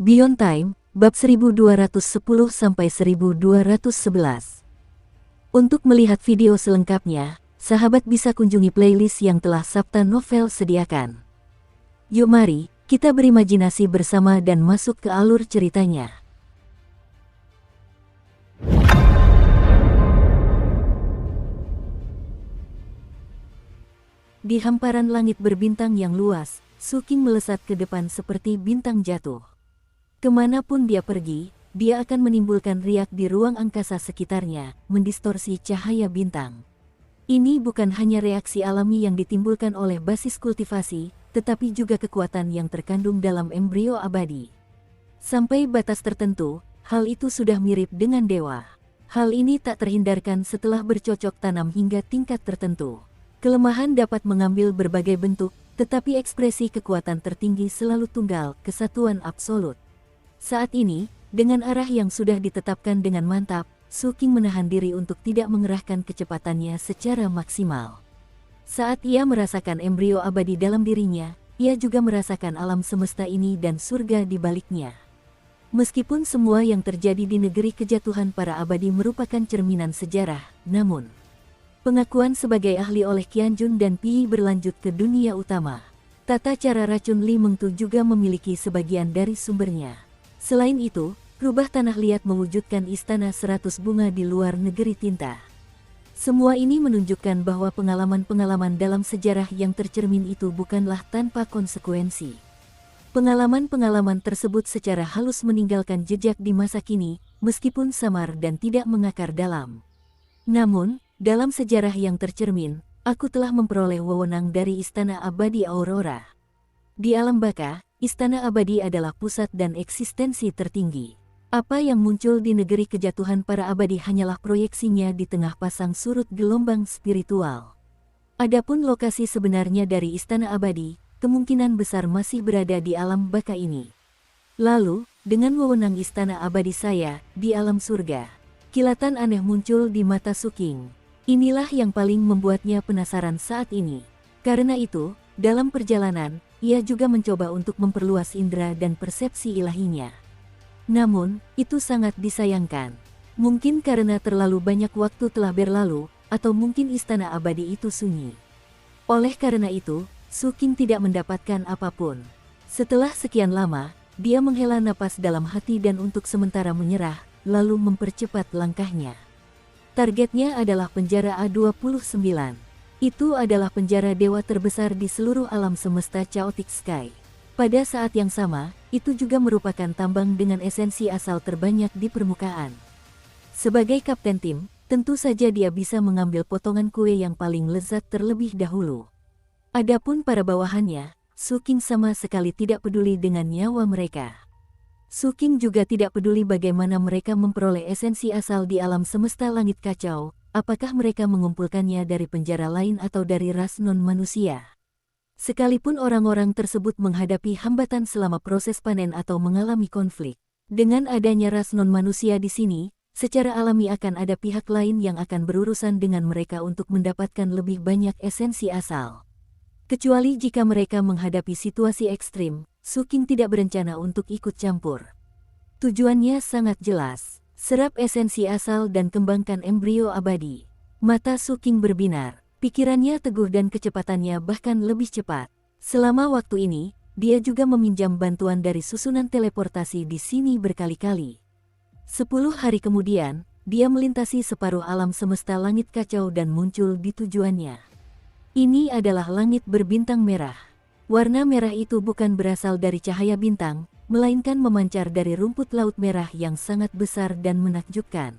Beyond Time, bab 1210-1211. Untuk melihat video selengkapnya, sahabat bisa kunjungi playlist yang telah Sabta Novel sediakan. Yuk mari, kita berimajinasi bersama dan masuk ke alur ceritanya. Di hamparan langit berbintang yang luas, Suking melesat ke depan seperti bintang jatuh. Kemanapun dia pergi, dia akan menimbulkan riak di ruang angkasa sekitarnya, mendistorsi cahaya bintang. Ini bukan hanya reaksi alami yang ditimbulkan oleh basis kultivasi, tetapi juga kekuatan yang terkandung dalam embrio abadi. Sampai batas tertentu, hal itu sudah mirip dengan dewa. Hal ini tak terhindarkan setelah bercocok tanam hingga tingkat tertentu. Kelemahan dapat mengambil berbagai bentuk, tetapi ekspresi kekuatan tertinggi selalu tunggal, kesatuan absolut. Saat ini, dengan arah yang sudah ditetapkan dengan mantap, Suking menahan diri untuk tidak mengerahkan kecepatannya secara maksimal. Saat ia merasakan embrio abadi dalam dirinya, ia juga merasakan alam semesta ini dan surga di baliknya. Meskipun semua yang terjadi di negeri kejatuhan para abadi merupakan cerminan sejarah, namun pengakuan sebagai ahli oleh Qianjun dan Pi berlanjut ke dunia utama. Tata cara racun Li Mengtu juga memiliki sebagian dari sumbernya. Selain itu, rubah tanah liat mewujudkan istana 100 bunga di luar negeri tinta. Semua ini menunjukkan bahwa pengalaman-pengalaman dalam sejarah yang tercermin itu bukanlah tanpa konsekuensi. Pengalaman-pengalaman tersebut secara halus meninggalkan jejak di masa kini, meskipun samar dan tidak mengakar dalam. Namun, dalam sejarah yang tercermin, aku telah memperoleh wewenang dari Istana Abadi Aurora. Di alam baka, Istana Abadi adalah pusat dan eksistensi tertinggi. Apa yang muncul di negeri kejatuhan para abadi hanyalah proyeksinya di tengah pasang surut gelombang spiritual. Adapun lokasi sebenarnya dari Istana Abadi, kemungkinan besar masih berada di alam baka ini. Lalu, dengan wewenang Istana Abadi saya, di alam surga, kilatan aneh muncul di mata Suking. Inilah yang paling membuatnya penasaran saat ini. Karena itu, dalam perjalanan, ia juga mencoba untuk memperluas indera dan persepsi ilahinya. Namun, itu sangat disayangkan. Mungkin karena terlalu banyak waktu telah berlalu, atau mungkin istana abadi itu sunyi. Oleh karena itu, Suking tidak mendapatkan apapun. Setelah sekian lama, dia menghela napas dalam hati dan untuk sementara menyerah, lalu mempercepat langkahnya. Targetnya adalah penjara A29. Itu adalah penjara dewa terbesar di seluruh alam semesta Chaotic Sky. Pada saat yang sama, itu juga merupakan tambang dengan esensi asal terbanyak di permukaan. Sebagai kapten tim, tentu saja dia bisa mengambil potongan kue yang paling lezat terlebih dahulu. Adapun para bawahannya, Suking sama sekali tidak peduli dengan nyawa mereka. Suking juga tidak peduli bagaimana mereka memperoleh esensi asal di alam semesta langit kacau, apakah mereka mengumpulkannya dari penjara lain atau dari ras non-manusia. Sekalipun orang-orang tersebut menghadapi hambatan selama proses panen atau mengalami konflik, dengan adanya ras non-manusia di sini, secara alami akan ada pihak lain yang akan berurusan dengan mereka untuk mendapatkan lebih banyak esensi asal. Kecuali jika mereka menghadapi situasi ekstrim, Suking tidak berencana untuk ikut campur. Tujuannya sangat jelas, serap esensi asal dan kembangkan embrio abadi. Mata Suking berbinar, pikirannya teguh dan kecepatannya bahkan lebih cepat. Selama waktu ini, dia juga meminjam bantuan dari susunan teleportasi di sini berkali-kali. 10 hari kemudian, dia melintasi separuh alam semesta langit kacau dan muncul di tujuannya. Ini adalah langit berbintang merah. Warna merah itu bukan berasal dari cahaya bintang, melainkan memancar dari rumput laut merah yang sangat besar dan menakjubkan.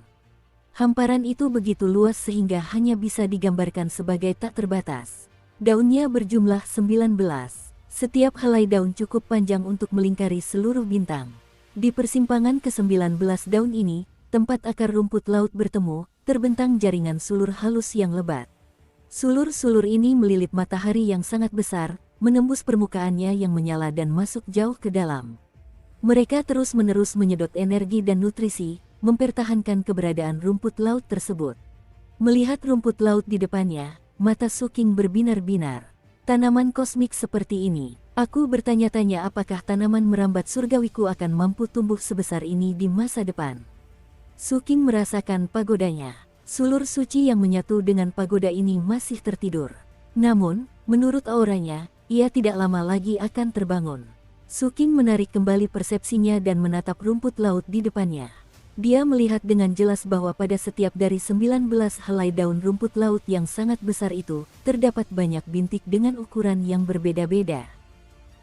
Hamparan itu begitu luas sehingga hanya bisa digambarkan sebagai tak terbatas. Daunnya berjumlah 19. Setiap helai daun cukup panjang untuk melingkari seluruh bintang. Di persimpangan ke-19 daun ini, tempat akar rumput laut bertemu, terbentang jaringan sulur halus yang lebat. Sulur-sulur ini melilit matahari yang sangat besar, menembus permukaannya yang menyala dan masuk jauh ke dalam. Mereka terus-menerus menyedot energi dan nutrisi, mempertahankan keberadaan rumput laut tersebut. Melihat rumput laut di depannya, mata Suking berbinar-binar. Tanaman kosmik seperti ini, Aku bertanya-tanya apakah tanaman merambat surgawiku akan mampu tumbuh sebesar ini di masa depan. Suking merasakan pagodanya. Sulur suci yang menyatu dengan pagoda ini masih tertidur. Namun, menurut auranya, ia tidak lama lagi akan terbangun. Suking menarik kembali persepsinya dan menatap rumput laut di depannya. Dia melihat dengan jelas bahwa pada setiap dari 19 helai daun rumput laut yang sangat besar itu, terdapat banyak bintik dengan ukuran yang berbeda-beda.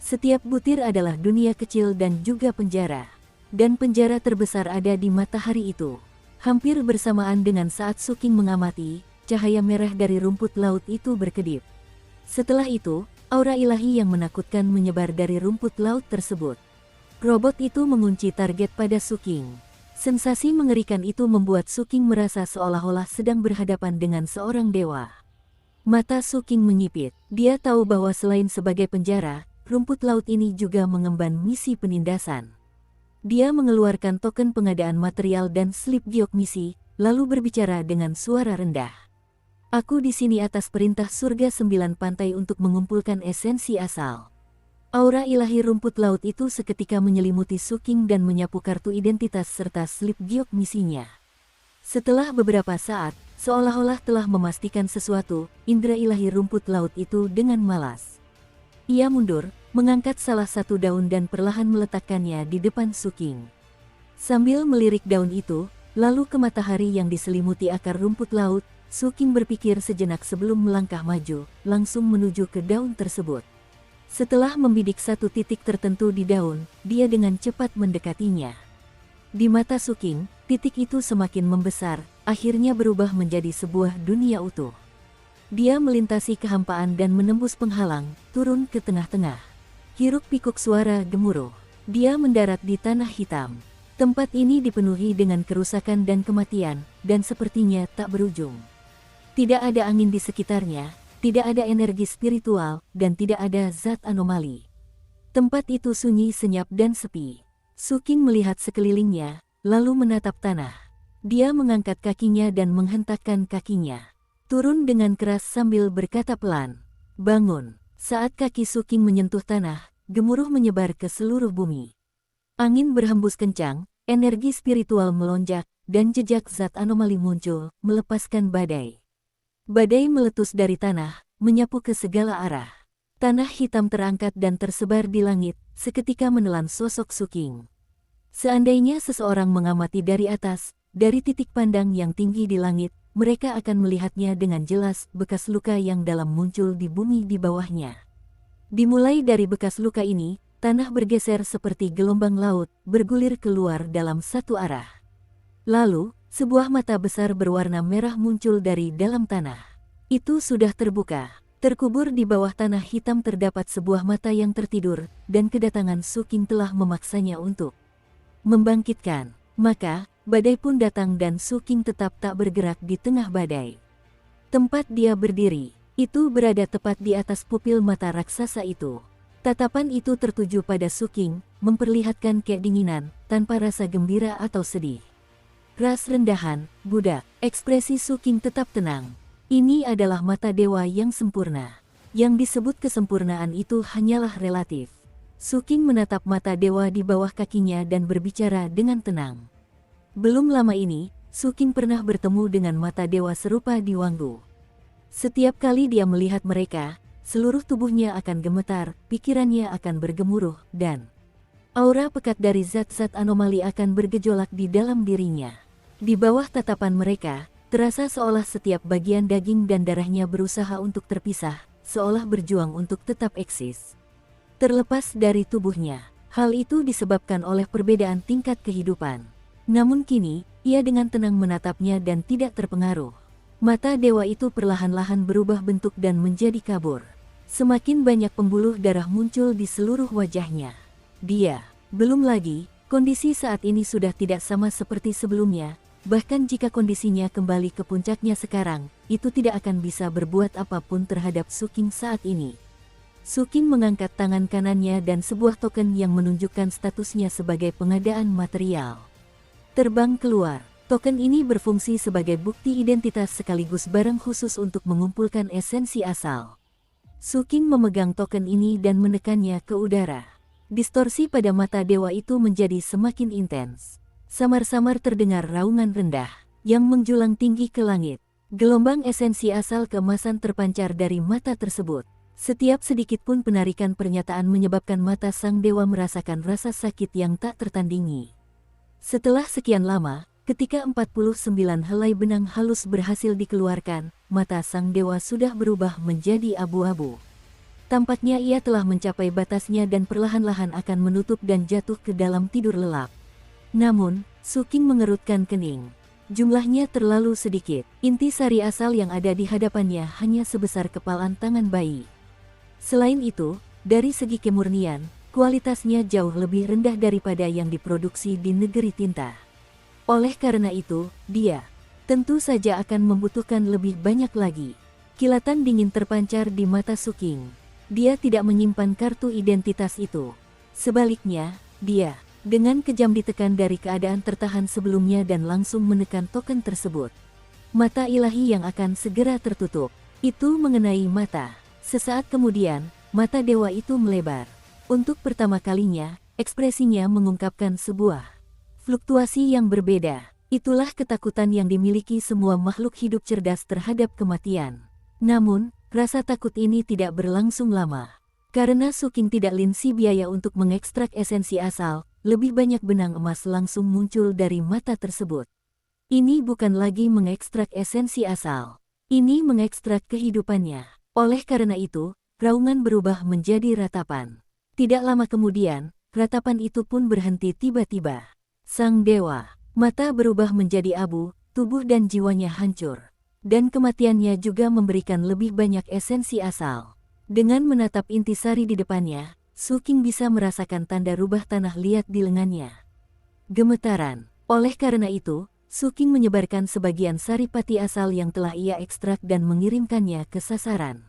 Setiap butir adalah dunia kecil dan juga penjara. Dan penjara terbesar ada di matahari itu. Hampir bersamaan dengan saat Suking mengamati, cahaya merah dari rumput laut itu berkedip. Setelah itu, aura ilahi yang menakutkan menyebar dari rumput laut tersebut. Robot itu mengunci target pada Suking. Sensasi mengerikan itu membuat Suking merasa seolah-olah sedang berhadapan dengan seorang dewa. Mata Suking menyipit. Dia tahu bahwa selain sebagai penjara, rumput laut ini juga mengemban misi penindasan. Dia mengeluarkan token pengadaan material dan slip giok misi, lalu berbicara dengan suara rendah. Aku di sini atas perintah surga 9 pantai untuk mengumpulkan esensi asal. Aura ilahi rumput laut itu seketika menyelimuti Suking dan menyapu kartu identitas serta slip giok misinya. Setelah beberapa saat, seolah-olah telah memastikan sesuatu, indera ilahi rumput laut itu dengan malas. Ia mundur, mengangkat salah satu daun dan perlahan meletakkannya di depan Suking. Sambil melirik daun itu, lalu ke matahari yang diselimuti akar rumput laut, Suking berpikir sejenak sebelum melangkah maju, langsung menuju ke daun tersebut. Setelah membidik satu titik tertentu di daun, dia dengan cepat mendekatinya. Di mata Suking, titik itu semakin membesar, akhirnya berubah menjadi sebuah dunia utuh. Dia melintasi kehampaan dan menembus penghalang, turun ke tengah-tengah. Hiruk-pikuk suara gemuruh. Dia mendarat di tanah hitam. Tempat ini dipenuhi dengan kerusakan dan kematian, dan sepertinya tak berujung. Tidak ada angin di sekitarnya, tidak ada energi spiritual, dan tidak ada zat anomali. Tempat itu sunyi, senyap, dan sepi. Suking melihat sekelilingnya, lalu menatap tanah. Dia mengangkat kakinya dan menghentakkan kakinya. Turun dengan keras sambil berkata pelan, "Bangun." Saat kaki Suking menyentuh tanah, gemuruh menyebar ke seluruh bumi. Angin berhembus kencang, energi spiritual melonjak, dan jejak zat anomali muncul, melepaskan badai. Badai meletus dari tanah, menyapu ke segala arah. Tanah hitam terangkat dan tersebar di langit, seketika menelan sosok Suking. Seandainya seseorang mengamati dari atas, dari titik pandang yang tinggi di langit, mereka akan melihatnya dengan jelas bekas luka yang dalam muncul di bumi di bawahnya. Dimulai dari bekas luka ini, tanah bergeser seperti gelombang laut, bergulir keluar dalam satu arah. Lalu, sebuah mata besar berwarna merah muncul dari dalam tanah. Itu sudah terbuka. Terkubur di bawah tanah hitam terdapat sebuah mata yang tertidur, dan kedatangan Suking telah memaksanya untuk membangkitkan. Maka, badai pun datang dan Suking tetap tak bergerak di tengah badai. Tempat dia berdiri, itu berada tepat di atas pupil mata raksasa itu. Tatapan itu tertuju pada Suking, memperlihatkan kedinginan, tanpa rasa gembira atau sedih. Ras rendahan, budak, ekspresi Suking tetap tenang. Ini adalah mata dewa yang sempurna. Yang disebut kesempurnaan itu hanyalah relatif. Suking menatap mata dewa di bawah kakinya dan berbicara dengan tenang. Belum lama ini, Suking pernah bertemu dengan mata dewa serupa di Wanggu. Setiap kali dia melihat mereka, seluruh tubuhnya akan gemetar, pikirannya akan bergemuruh, dan aura pekat dari zat-zat anomali akan bergejolak di dalam dirinya. Di bawah tatapan mereka, terasa seolah setiap bagian daging dan darahnya berusaha untuk terpisah, seolah berjuang untuk tetap eksis. Terlepas dari tubuhnya, hal itu disebabkan oleh perbedaan tingkat kehidupan. Namun kini, ia dengan tenang menatapnya dan tidak terpengaruh. Mata dewa itu perlahan-lahan berubah bentuk dan menjadi kabur. Semakin banyak pembuluh darah muncul di seluruh wajahnya. Belum lagi, kondisi saat ini sudah tidak sama seperti sebelumnya. Bahkan jika kondisinya kembali ke puncaknya sekarang, itu tidak akan bisa berbuat apapun terhadap Suking saat ini. Suking mengangkat tangan kanannya dan sebuah token yang menunjukkan statusnya sebagai pengadaan material terbang keluar. Token ini berfungsi sebagai bukti identitas sekaligus barang khusus untuk mengumpulkan esensi asal. Suking memegang token ini dan menekannya ke udara. Distorsi pada mata dewa itu menjadi semakin intens. Samar-samar terdengar raungan rendah yang menjulang tinggi ke langit. Gelombang esensi asal keemasan terpancar dari mata tersebut. Setiap sedikit pun penarikan pernyataan menyebabkan mata sang dewa merasakan rasa sakit yang tak tertandingi. Setelah sekian lama, ketika 49 helai benang halus berhasil dikeluarkan, mata sang dewa sudah berubah menjadi abu-abu. Tampaknya ia telah mencapai batasnya dan perlahan-lahan akan menutup dan jatuh ke dalam tidur lelap. Namun, Suking mengerutkan kening. Jumlahnya terlalu sedikit. Intisari asal yang ada di hadapannya hanya sebesar kepalan tangan bayi. Selain itu, dari segi kemurnian, kualitasnya jauh lebih rendah daripada yang diproduksi di negeri tinta. Oleh karena itu, dia tentu saja akan membutuhkan lebih banyak lagi. Kilatan dingin terpancar di mata Suking. Dia tidak menyimpan kartu identitas itu. Sebaliknya, dia dengan kejam ditekan dari keadaan tertahan sebelumnya dan langsung menekan token tersebut. Mata ilahi yang akan segera tertutup. Itu mengenai mata. Sesaat kemudian, mata dewa itu melebar. Untuk pertama kalinya, ekspresinya mengungkapkan sebuah fluktuasi yang berbeda. Itulah ketakutan yang dimiliki semua makhluk hidup cerdas terhadap kematian. Namun, rasa takut ini tidak berlangsung lama. Karena Suking tidak linsi biaya untuk mengekstrak esensi asal, lebih banyak benang emas langsung muncul dari mata tersebut. Ini bukan lagi mengekstrak esensi asal. Ini mengekstrak kehidupannya. Oleh karena itu, raungan berubah menjadi ratapan. Tidak lama kemudian, ratapan itu pun berhenti tiba-tiba. Sang dewa, mata berubah menjadi abu, tubuh dan jiwanya hancur. Dan kematiannya juga memberikan lebih banyak esensi asal. Dengan menatap intisari di depannya, Suking bisa merasakan tanda rubah tanah liat di lengannya. Gemetaran. Oleh karena itu, Suking menyebarkan sebagian saripati asal yang telah ia ekstrak dan mengirimkannya ke sasaran.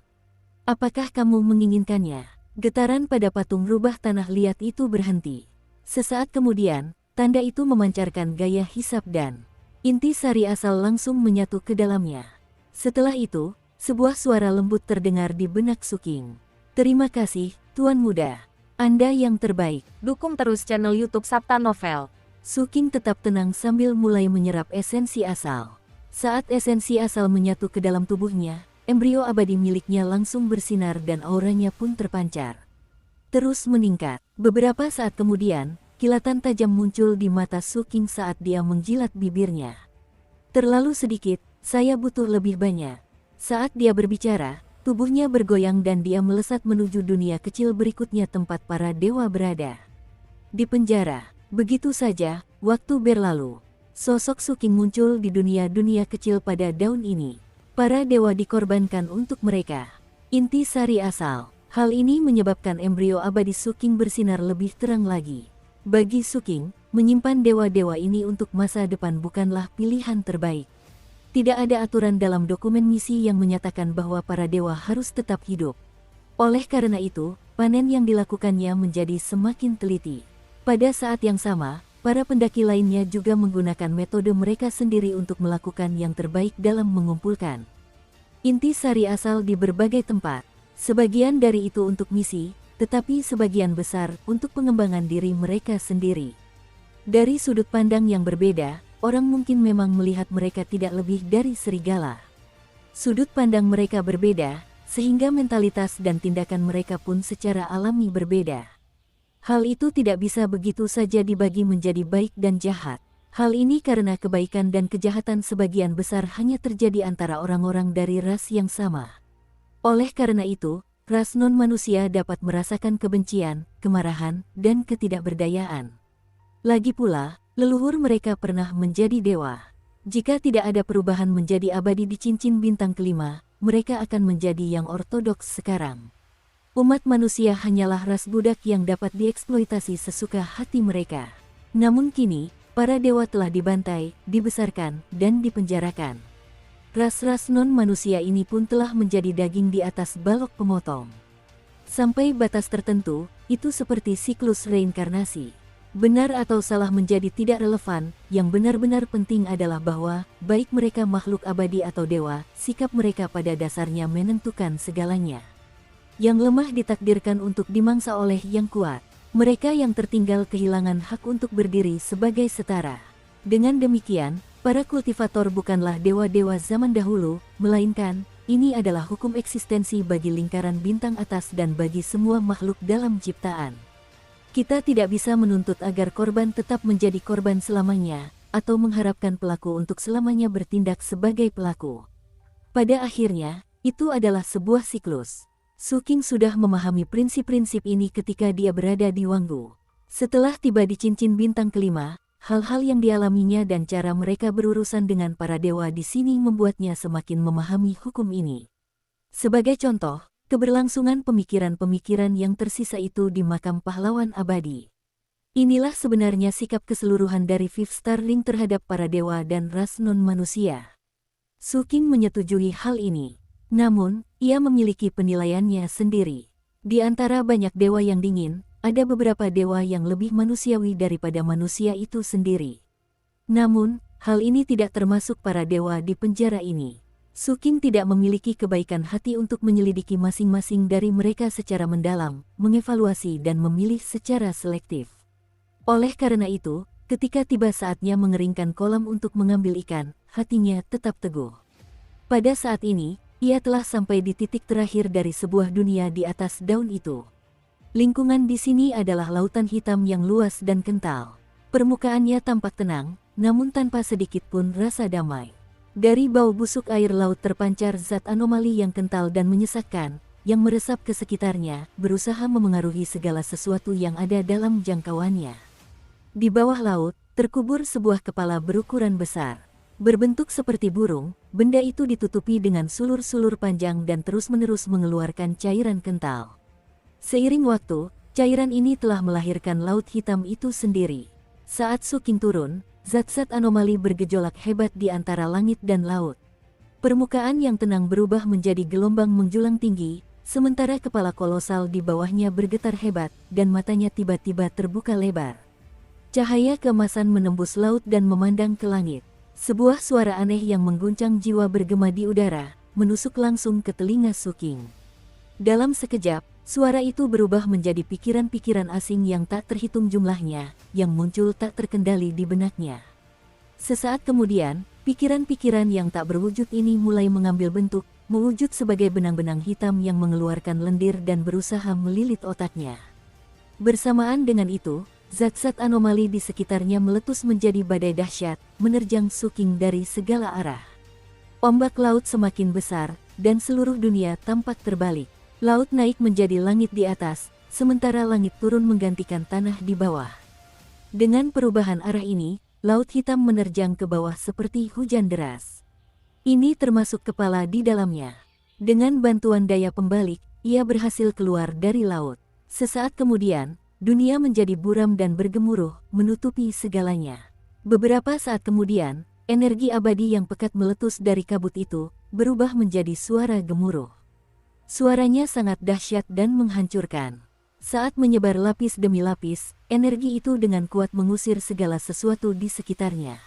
Apakah kamu menginginkannya? Getaran pada patung rubah tanah liat itu berhenti. Sesaat kemudian, tanda itu memancarkan gaya hisap dan intisari asal langsung menyatu ke dalamnya. Setelah itu, sebuah suara lembut terdengar di benak Suking. Terima kasih, Tuan Muda. Anda yang terbaik. Dukung terus channel YouTube Sabta Novel. Suking tetap tenang sambil mulai menyerap esensi asal. Saat esensi asal menyatu ke dalam tubuhnya, embrio abadi miliknya langsung bersinar dan auranya pun terpancar. Terus meningkat. Beberapa saat kemudian, kilatan tajam muncul di mata Suking saat dia menjilat bibirnya. Terlalu sedikit, saya butuh lebih banyak. Saat dia berbicara, tubuhnya bergoyang dan dia melesat menuju dunia kecil berikutnya tempat para dewa berada. Di penjara. Begitu saja, waktu berlalu. Sosok Suking muncul di dunia-dunia kecil pada daun ini. Para dewa dikorbankan untuk mereka. Intisari asal. Hal ini menyebabkan embrio abadi Suking bersinar lebih terang lagi. Bagi Suking, menyimpan dewa-dewa ini untuk masa depan bukanlah pilihan terbaik. Tidak ada aturan dalam dokumen misi yang menyatakan bahwa para dewa harus tetap hidup. Oleh karena itu, panen yang dilakukannya menjadi semakin teliti. Pada saat yang sama, para pendaki lainnya juga menggunakan metode mereka sendiri untuk melakukan yang terbaik dalam mengumpulkan intisari asal di berbagai tempat. Sebagian dari itu untuk misi, tetapi sebagian besar untuk pengembangan diri mereka sendiri. Dari sudut pandang yang berbeda, orang mungkin memang melihat mereka tidak lebih dari serigala. Sudut pandang mereka berbeda, sehingga mentalitas dan tindakan mereka pun secara alami berbeda. Hal itu tidak bisa begitu saja dibagi menjadi baik dan jahat. Hal ini karena kebaikan dan kejahatan sebagian besar hanya terjadi antara orang-orang dari ras yang sama. Oleh karena itu, ras non-manusia dapat merasakan kebencian, kemarahan, dan ketidakberdayaan. Lagi pula, leluhur mereka pernah menjadi dewa. Jika tidak ada perubahan menjadi abadi di cincin bintang kelima, mereka akan menjadi yang ortodoks sekarang. Umat manusia hanyalah ras budak yang dapat dieksploitasi sesuka hati mereka. Namun kini, para dewa telah dibantai, dibesarkan, dan dipenjarakan. Ras-ras non-manusia ini pun telah menjadi daging di atas balok pemotong. Sampai batas tertentu, itu seperti siklus reinkarnasi. Benar atau salah menjadi tidak relevan, yang benar-benar penting adalah bahwa, baik mereka makhluk abadi atau dewa, sikap mereka pada dasarnya menentukan segalanya. Yang lemah ditakdirkan untuk dimangsa oleh yang kuat. Mereka yang tertinggal kehilangan hak untuk berdiri sebagai setara. Dengan demikian, para kultivator bukanlah dewa-dewa zaman dahulu, melainkan ini adalah hukum eksistensi bagi lingkaran bintang atas dan bagi semua makhluk dalam ciptaan. Kita tidak bisa menuntut agar korban tetap menjadi korban selamanya, atau mengharapkan pelaku untuk selamanya bertindak sebagai pelaku. Pada akhirnya, itu adalah sebuah siklus. Su Qing sudah memahami prinsip-prinsip ini ketika dia berada di Wanggu. Setelah tiba di cincin bintang kelima, hal-hal yang dialaminya dan cara mereka berurusan dengan para dewa di sini membuatnya semakin memahami hukum ini. Sebagai contoh, keberlangsungan pemikiran-pemikiran yang tersisa itu di makam pahlawan abadi. Inilah sebenarnya sikap keseluruhan dari Fifth Star Ring terhadap para dewa dan ras non-manusia. Su Qing menyetujui hal ini. Namun, ia memiliki penilaiannya sendiri. Di antara banyak dewa yang dingin, ada beberapa dewa yang lebih manusiawi daripada manusia itu sendiri. Namun, hal ini tidak termasuk para dewa di penjara ini. Su Qing tidak memiliki kebaikan hati untuk menyelidiki masing-masing dari mereka secara mendalam, mengevaluasi dan memilih secara selektif. Oleh karena itu, ketika tiba saatnya mengeringkan kolam untuk mengambil ikan, hatinya tetap teguh. Pada saat ini, ia telah sampai di titik terakhir dari sebuah dunia di atas daun itu. Lingkungan di sini adalah lautan hitam yang luas dan kental. Permukaannya tampak tenang, namun tanpa sedikit pun rasa damai. Dari bau busuk air laut terpancar zat anomali yang kental dan menyesakkan, yang meresap ke sekitarnya, berusaha memengaruhi segala sesuatu yang ada dalam jangkauannya. Di bawah laut, terkubur sebuah kepala berukuran besar. Berbentuk seperti burung, benda itu ditutupi dengan sulur-sulur panjang dan terus-menerus mengeluarkan cairan kental. Seiring waktu, cairan ini telah melahirkan laut hitam itu sendiri. Saat Su Qing turun, zat-zat anomali bergejolak hebat di antara langit dan laut. Permukaan yang tenang berubah menjadi gelombang menjulang tinggi, sementara kepala kolosal di bawahnya bergetar hebat, dan matanya tiba-tiba terbuka lebar. Cahaya keemasan menembus laut dan memandang ke langit. Sebuah suara aneh yang mengguncang jiwa bergema di udara, menusuk langsung ke telinga Su Qing. Dalam sekejap, suara itu berubah menjadi pikiran-pikiran asing yang tak terhitung jumlahnya, yang muncul tak terkendali di benaknya. Sesaat kemudian, pikiran-pikiran yang tak berwujud ini mulai mengambil bentuk, mewujud sebagai benang-benang hitam yang mengeluarkan lendir dan berusaha melilit otaknya. Bersamaan dengan itu, zat-zat anomali di sekitarnya meletus menjadi badai dahsyat, menerjang Su Qing dari segala arah. Ombak laut semakin besar, dan seluruh dunia tampak terbalik. Laut naik menjadi langit di atas, sementara langit turun menggantikan tanah di bawah. Dengan perubahan arah ini, laut hitam menerjang ke bawah seperti hujan deras. Ini termasuk kepala di dalamnya. Dengan bantuan daya pembalik, ia berhasil keluar dari laut. Sesaat kemudian, dunia menjadi buram dan bergemuruh, menutupi segalanya. Beberapa saat kemudian, energi abadi yang pekat meletus dari kabut itu, berubah menjadi suara gemuruh. Suaranya sangat dahsyat dan menghancurkan. Saat menyebar lapis demi lapis, energi itu dengan kuat mengusir segala sesuatu di sekitarnya.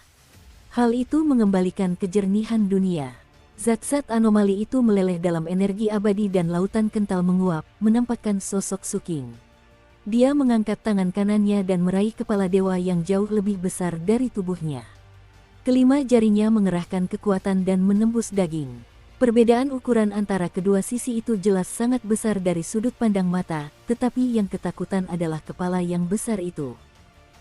Hal itu mengembalikan kejernihan dunia. Zat-zat anomali itu meleleh dalam energi abadi dan lautan kental menguap, menampakkan sosok Su Qing. Dia mengangkat tangan kanannya dan meraih kepala dewa yang jauh lebih besar dari tubuhnya. Kelima jarinya mengerahkan kekuatan dan menembus daging. Perbedaan ukuran antara kedua sisi itu jelas sangat besar dari sudut pandang mata, tetapi yang ketakutan adalah kepala yang besar itu.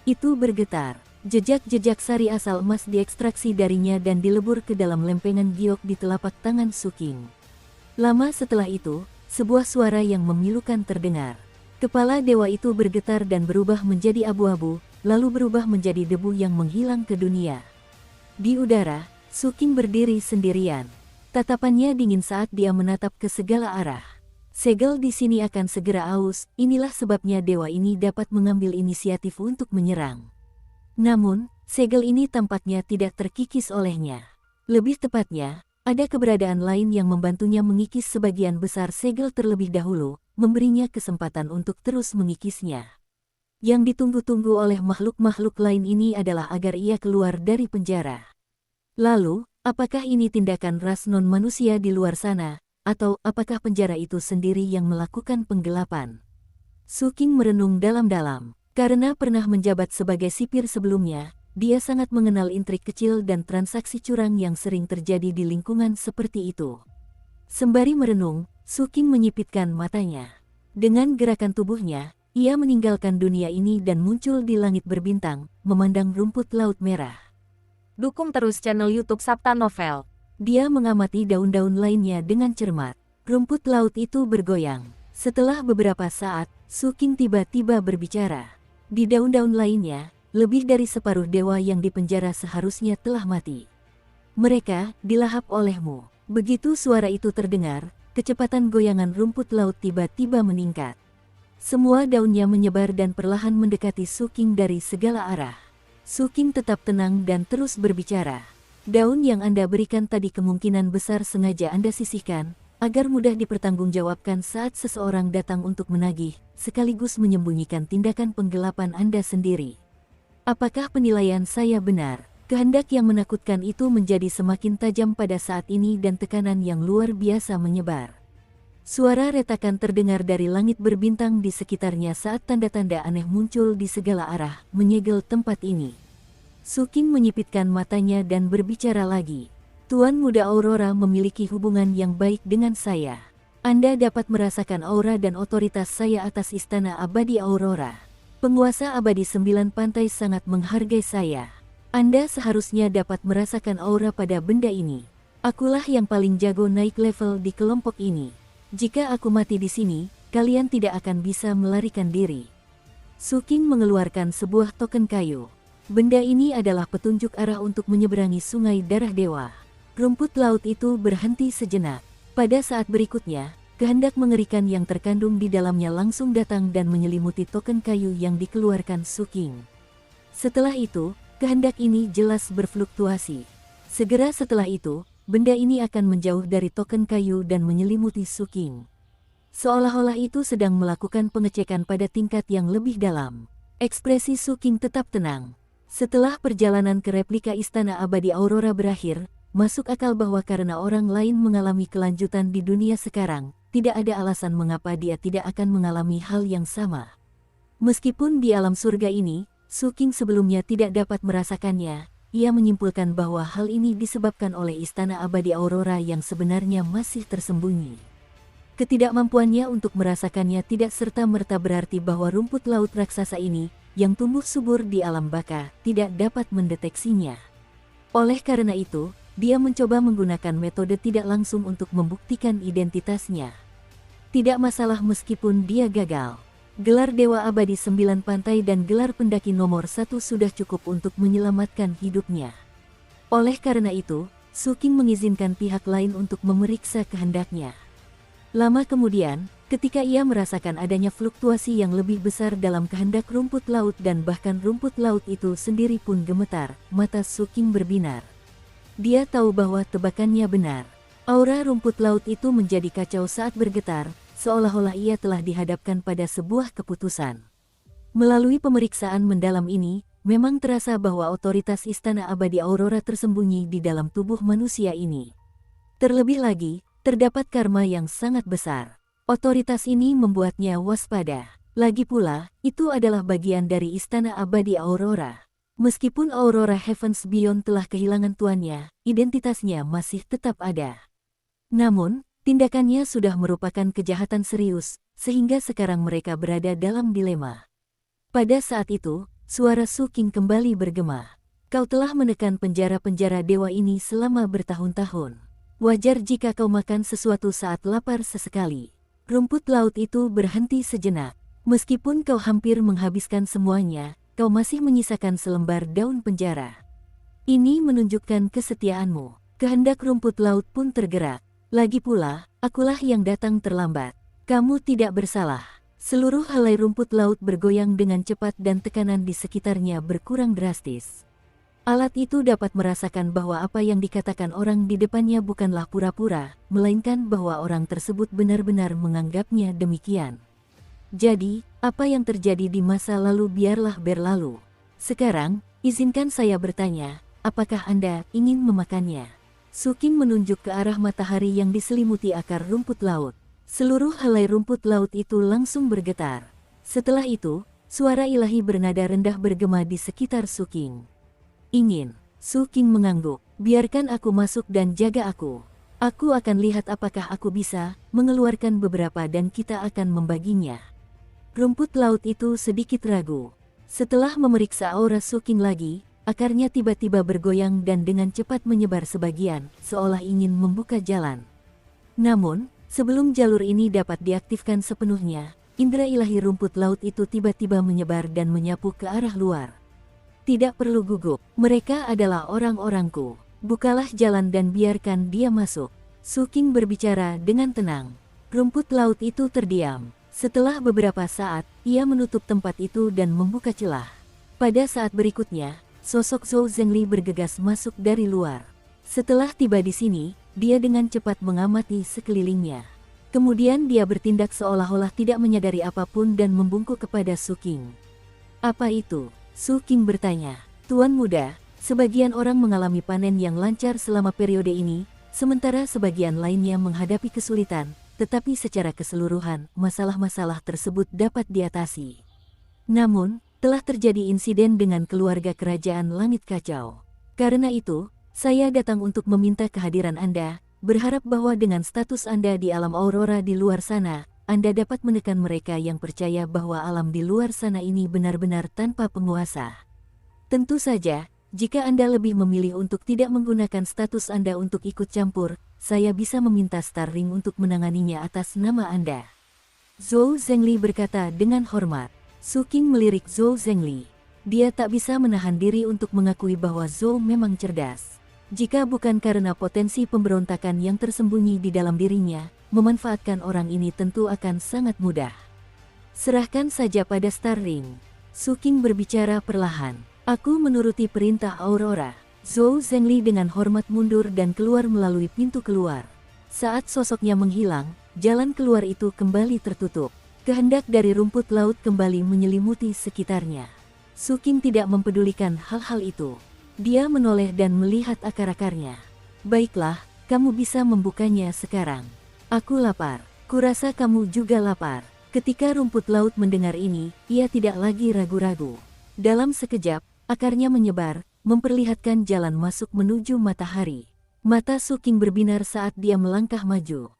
Itu bergetar. Jejak-jejak sari asal emas diekstraksi darinya dan dilebur ke dalam lempengan giok di telapak tangan Su Qing. Lama setelah itu, sebuah suara yang memilukan terdengar. Kepala dewa itu bergetar dan berubah menjadi abu-abu, lalu berubah menjadi debu yang menghilang ke dunia. Di udara, Su Qing berdiri sendirian. Tatapannya dingin saat dia menatap ke segala arah. Segel di sini akan segera aus, inilah sebabnya dewa ini dapat mengambil inisiatif untuk menyerang. Namun, segel ini tampaknya tidak terkikis olehnya. Lebih tepatnya, ada keberadaan lain yang membantunya mengikis sebagian besar segel terlebih dahulu, memberinya kesempatan untuk terus mengikisnya. Yang ditunggu-tunggu oleh makhluk-makhluk lain ini adalah agar ia keluar dari penjara. Lalu, apakah ini tindakan ras non-manusia di luar sana, atau apakah penjara itu sendiri yang melakukan penggelapan? Suking merenung dalam-dalam. Karena pernah menjabat sebagai sipir sebelumnya, dia sangat mengenal intrik kecil dan transaksi curang yang sering terjadi di lingkungan seperti itu. Sembari merenung, Suking menyipitkan matanya. Dengan gerakan tubuhnya, ia meninggalkan dunia ini dan muncul di langit berbintang, memandang rumput laut merah. Dukung terus channel YouTube Sabta Novel. Dia mengamati daun-daun lainnya dengan cermat. Rumput laut itu bergoyang. Setelah beberapa saat, Suking tiba-tiba berbicara. Di daun-daun lainnya, lebih dari separuh dewa yang dipenjara seharusnya telah mati. Mereka dilahap olehmu. Begitu suara itu terdengar, kecepatan goyangan rumput laut tiba-tiba meningkat. Semua daunnya menyebar dan perlahan mendekati Suking dari segala arah. Suking tetap tenang dan terus berbicara. Daun yang Anda berikan tadi kemungkinan besar sengaja Anda sisihkan, agar mudah dipertanggungjawabkan saat seseorang datang untuk menagih, sekaligus menyembunyikan tindakan penggelapan Anda sendiri. Apakah penilaian saya benar? Kehendak yang menakutkan itu menjadi semakin tajam pada saat ini dan tekanan yang luar biasa menyebar. Suara retakan terdengar dari langit berbintang di sekitarnya saat tanda-tanda aneh muncul di segala arah, menyegel tempat ini. Suking menyipitkan matanya dan berbicara lagi. Tuan Muda Aurora memiliki hubungan yang baik dengan saya. Anda dapat merasakan aura dan otoritas saya atas Istana Abadi Aurora. Penguasa Abadi 9 Pantai sangat menghargai saya. Anda seharusnya dapat merasakan aura pada benda ini. Akulah yang paling jago naik level di kelompok ini. Jika aku mati di sini, kalian tidak akan bisa melarikan diri. Suking mengeluarkan sebuah token kayu. Benda ini adalah petunjuk arah untuk menyeberangi Sungai Darah Dewa. Rumput laut itu berhenti sejenak. Pada saat berikutnya, kehendak mengerikan yang terkandung di dalamnya langsung datang dan menyelimuti token kayu yang dikeluarkan Suking. Setelah itu, kehendak ini jelas berfluktuasi. Segera setelah itu, benda ini akan menjauh dari token kayu dan menyelimuti Suking. Seolah-olah itu sedang melakukan pengecekan pada tingkat yang lebih dalam. Ekspresi Suking tetap tenang. Setelah perjalanan ke replika Istana Abadi Aurora berakhir, masuk akal bahwa karena orang lain mengalami kelanjutan di dunia sekarang, tidak ada alasan mengapa dia tidak akan mengalami hal yang sama. Meskipun di alam surga ini, Suking sebelumnya tidak dapat merasakannya, ia menyimpulkan bahwa hal ini disebabkan oleh Istana Abadi Aurora yang sebenarnya masih tersembunyi. Ketidakmampuannya untuk merasakannya tidak serta-merta berarti bahwa rumput laut raksasa ini, yang tumbuh subur di alam baka, tidak dapat mendeteksinya. Oleh karena itu, dia mencoba menggunakan metode tidak langsung untuk membuktikan identitasnya. Tidak masalah meskipun dia gagal. Gelar Dewa Abadi 9 Pantai dan gelar pendaki nomor 1 sudah cukup untuk menyelamatkan hidupnya. Oleh karena itu, Suking mengizinkan pihak lain untuk memeriksa kehendaknya. Lama kemudian, ketika ia merasakan adanya fluktuasi yang lebih besar dalam kehendak rumput laut dan bahkan rumput laut itu sendiri pun gemetar, mata Suking berbinar. Dia tahu bahwa tebakannya benar. Aura rumput laut itu menjadi kacau saat bergetar, seolah-olah ia telah dihadapkan pada sebuah keputusan. Melalui pemeriksaan mendalam ini, memang terasa bahwa otoritas Istana Abadi Aurora tersembunyi di dalam tubuh manusia ini. Terlebih lagi, terdapat karma yang sangat besar. Otoritas ini membuatnya waspada. Lagi pula, itu adalah bagian dari Istana Abadi Aurora. Meskipun Aurora Heavens Beyond telah kehilangan tuannya, identitasnya masih tetap ada. Namun, tindakannya sudah merupakan kejahatan serius, sehingga sekarang mereka berada dalam dilema. Pada saat itu, suara Suking kembali bergema. Kau telah menekan penjara-penjara dewa ini selama bertahun-tahun. Wajar jika kau makan sesuatu saat lapar sesekali. Rumput laut itu berhenti sejenak. Meskipun kau hampir menghabiskan semuanya, kau masih menyisakan selembar daun penjara. Ini menunjukkan kesetiaanmu. Kehendak rumput laut pun tergerak. Lagi pula, akulah yang datang terlambat. Kamu tidak bersalah. Seluruh helai rumput laut bergoyang dengan cepat dan tekanan di sekitarnya berkurang drastis. Alat itu dapat merasakan bahwa apa yang dikatakan orang di depannya bukanlah pura-pura, melainkan bahwa orang tersebut benar-benar menganggapnya demikian. Jadi, apa yang terjadi di masa lalu biarlah berlalu. Sekarang, izinkan saya bertanya, apakah Anda ingin memakannya? Suking menunjuk ke arah matahari yang diselimuti akar rumput laut. Seluruh helai rumput laut itu langsung bergetar. Setelah itu, suara ilahi bernada rendah bergema di sekitar Suking. Ingin. Suking mengangguk. Biarkan aku masuk dan jaga aku. Aku akan lihat apakah aku bisa mengeluarkan beberapa dan kita akan membaginya. Rumput laut itu sedikit ragu. Setelah memeriksa aura Suking lagi, akarnya tiba-tiba bergoyang dan dengan cepat menyebar sebagian, seolah ingin membuka jalan. Namun, sebelum jalur ini dapat diaktifkan sepenuhnya, indera ilahi rumput laut itu tiba-tiba menyebar dan menyapu ke arah luar. Tidak perlu gugup, mereka adalah orang-orangku. Bukalah jalan dan biarkan dia masuk. Suking berbicara dengan tenang. Rumput laut itu terdiam. Setelah beberapa saat, ia menutup tempat itu dan membuka celah. Pada saat berikutnya, sosok Zhou Zhengli bergegas masuk dari luar. Setelah tiba di sini, dia dengan cepat mengamati sekelilingnya. Kemudian dia bertindak seolah-olah tidak menyadari apapun dan membungkuk kepada Suking. Apa itu? Suking bertanya. Tuan muda, sebagian orang mengalami panen yang lancar selama periode ini, sementara sebagian lainnya menghadapi kesulitan. Tetapi secara keseluruhan, masalah-masalah tersebut dapat diatasi. Namun, telah terjadi insiden dengan keluarga kerajaan Langit Kacau. Karena itu, saya datang untuk meminta kehadiran Anda, berharap bahwa dengan status Anda di alam aurora di luar sana, Anda dapat menekan mereka yang percaya bahwa alam di luar sana ini benar-benar tanpa penguasa. Tentu saja, jika Anda lebih memilih untuk tidak menggunakan status Anda untuk ikut campur, saya bisa meminta Star Ring untuk menanganinya atas nama Anda. Zhou Zhengli berkata dengan hormat. Suking melirik Zhou Zhengli. Dia tak bisa menahan diri untuk mengakui bahwa Zhou memang cerdas. Jika bukan karena potensi pemberontakan yang tersembunyi di dalam dirinya, memanfaatkan orang ini tentu akan sangat mudah. Serahkan saja pada Star Ring. Suking berbicara perlahan. Aku menuruti perintah Aurora. Zhou Zhengli dengan hormat mundur dan keluar melalui pintu keluar. Saat sosoknya menghilang, jalan keluar itu kembali tertutup. Kehendak dari rumput laut kembali menyelimuti sekitarnya. Suking tidak mempedulikan hal-hal itu. Dia menoleh dan melihat akar-akarnya. Baiklah, kamu bisa membukanya sekarang. Aku lapar. Kurasa kamu juga lapar. Ketika rumput laut mendengar ini, ia tidak lagi ragu-ragu. Dalam sekejap, akarnya menyebar, memperlihatkan jalan masuk menuju matahari. Mata Suking berbinar saat dia melangkah maju.